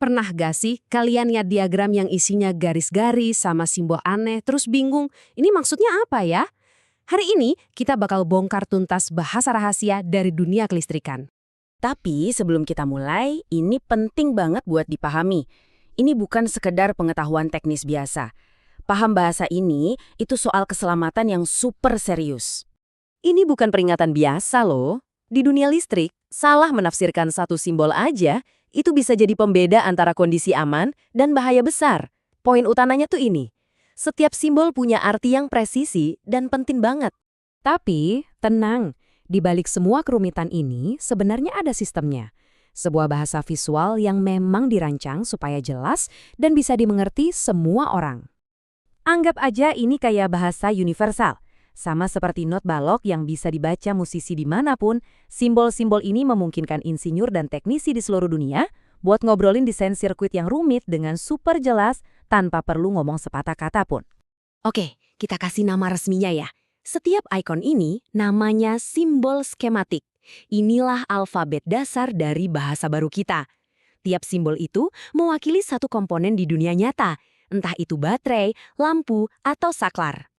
Pernah gak sih kalian lihat diagram yang isinya garis-garis sama simbol aneh terus bingung, ini maksudnya apa ya? Hari ini kita bakal bongkar tuntas bahasa rahasia dari dunia kelistrikan. Tapi sebelum kita mulai, ini penting banget buat dipahami. Ini bukan sekedar pengetahuan teknis biasa. Paham bahasa ini, itu soal keselamatan yang super serius. Ini bukan peringatan biasa loh. Di dunia listrik, salah menafsirkan satu simbol aja, itu bisa jadi pembeda antara kondisi aman dan bahaya besar. Poin utamanya tuh ini. Setiap simbol punya arti yang presisi dan penting banget. Tapi, tenang, di balik semua kerumitan ini sebenarnya ada sistemnya. Sebuah bahasa visual yang memang dirancang supaya jelas dan bisa dimengerti semua orang. Anggap aja ini kayak bahasa universal. Sama seperti not balok yang bisa dibaca musisi dimanapun, simbol-simbol ini memungkinkan insinyur dan teknisi di seluruh dunia buat ngobrolin desain sirkuit yang rumit dengan super jelas tanpa perlu ngomong sepatah kata pun. Oke, kita kasih nama resminya ya. Setiap ikon ini namanya simbol skematik. Inilah alfabet dasar dari bahasa baru kita. Tiap simbol itu mewakili satu komponen di dunia nyata, entah itu baterai, lampu, atau saklar.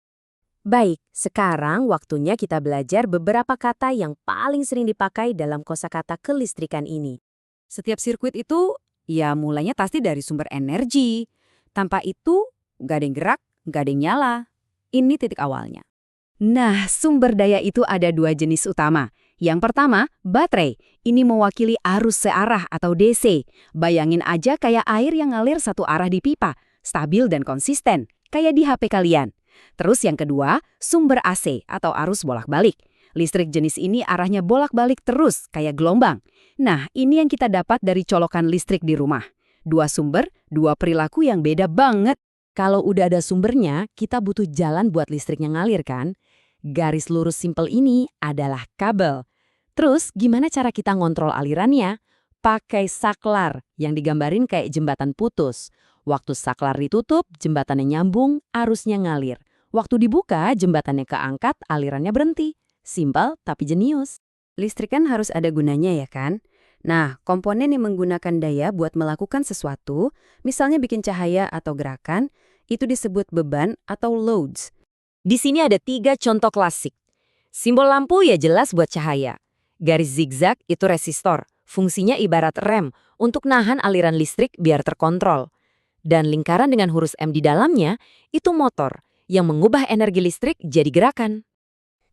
Baik, sekarang waktunya kita belajar beberapa kata yang paling sering dipakai dalam kosakata kelistrikan ini. Setiap sirkuit itu, ya mulainya pasti dari sumber energi. Tanpa itu, nggak ada yang gerak, nggak ada yang nyala. Ini titik awalnya. Nah, sumber daya itu ada dua jenis utama. Yang pertama, baterai. Ini mewakili arus searah atau DC. Bayangin aja kayak air yang ngalir satu arah di pipa. Stabil dan konsisten, kayak di HP kalian. Terus yang kedua, sumber AC atau arus bolak-balik. Listrik jenis ini arahnya bolak-balik terus, kayak gelombang. Nah, ini yang kita dapat dari colokan listrik di rumah. Dua sumber, dua perilaku yang beda banget. Kalau udah ada sumbernya, kita butuh jalan buat listriknya ngalir kan? Garis lurus simpel ini adalah kabel. Terus, gimana cara kita ngontrol alirannya? Pakai saklar yang digambarin kayak jembatan putus. Waktu saklar ditutup, jembatannya nyambung, arusnya ngalir. Waktu dibuka, jembatannya keangkat, alirannya berhenti. Simpel tapi jenius. Listrik kan harus ada gunanya ya kan? Nah, komponen yang menggunakan daya buat melakukan sesuatu, misalnya bikin cahaya atau gerakan, itu disebut beban atau loads. Di sini ada 3 contoh klasik. Simbol lampu ya jelas buat cahaya. Garis zigzag itu resistor, fungsinya ibarat rem untuk nahan aliran listrik biar terkontrol. Dan lingkaran dengan huruf M di dalamnya itu motor yang mengubah energi listrik jadi gerakan.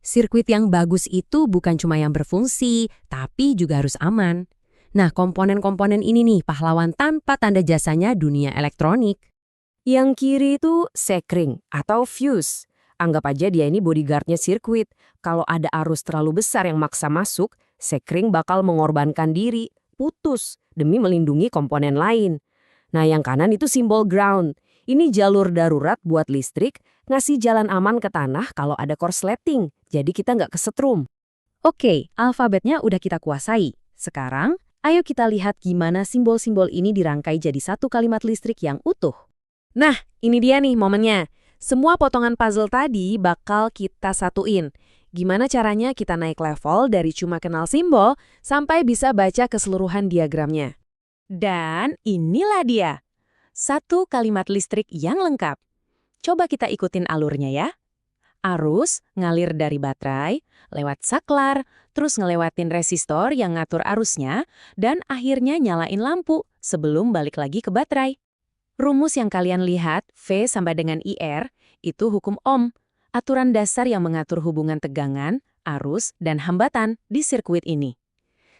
Sirkuit yang bagus itu bukan cuma yang berfungsi, tapi juga harus aman. Nah, komponen-komponen ini nih pahlawan tanpa tanda jasanya dunia elektronik. Yang kiri itu sekring atau fuse. Anggap aja dia ini bodyguardnya sirkuit. Kalau ada arus terlalu besar yang maksa masuk, sekring bakal mengorbankan diri, putus, demi melindungi komponen lain. Nah, yang kanan itu simbol ground. Ini jalur darurat buat listrik, ngasih jalan aman ke tanah kalau ada korsleting, jadi kita nggak kesetrum. Oke, alfabetnya udah kita kuasai. Sekarang, ayo kita lihat gimana simbol-simbol ini dirangkai jadi satu kalimat listrik yang utuh. Nah, ini dia nih momennya. Semua potongan puzzle tadi bakal kita satuin. Gimana caranya kita naik level dari cuma kenal simbol sampai bisa baca keseluruhan diagramnya. Dan inilah dia. Satu kalimat listrik yang lengkap. Coba kita ikutin alurnya ya. Arus ngalir dari baterai, lewat saklar, terus ngelewatin resistor yang ngatur arusnya, dan akhirnya nyalain lampu sebelum balik lagi ke baterai. Rumus yang kalian lihat, V sampai dengan IR, itu hukum Ohm, aturan dasar yang mengatur hubungan tegangan, arus, dan hambatan di sirkuit ini.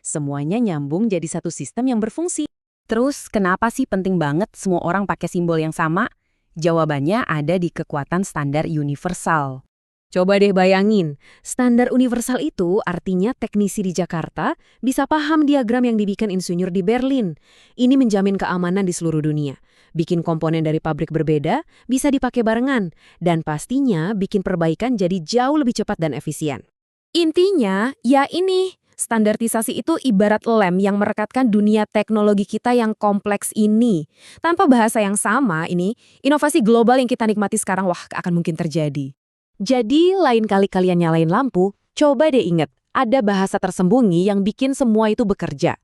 Semuanya nyambung jadi satu sistem yang berfungsi. Terus, kenapa sih penting banget semua orang pakai simbol yang sama? Jawabannya ada di kekuatan standar universal. Coba deh bayangin, standar universal itu artinya teknisi di Jakarta bisa paham diagram yang dibikin insinyur di Berlin. Ini menjamin keamanan di seluruh dunia. Bikin komponen dari pabrik berbeda bisa dipakai barengan. Dan pastinya bikin perbaikan jadi jauh lebih cepat dan efisien. Intinya, ya ini. Standarisasi itu ibarat lem yang merekatkan dunia teknologi kita yang kompleks ini. Tanpa bahasa yang sama ini, inovasi global yang kita nikmati sekarang akan mungkin terjadi. Jadi, lain kali kalian nyalain lampu, coba deh inget, ada bahasa tersembunyi yang bikin semua itu bekerja.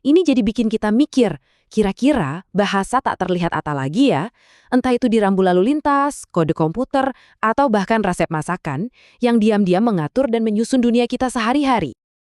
Ini jadi bikin kita mikir, Kira-kira bahasa tak terlihat Atta lagi ya, entah itu di rambu lalu lintas, kode komputer, atau bahkan resep masakan yang diam-diam mengatur dan menyusun dunia kita sehari-hari.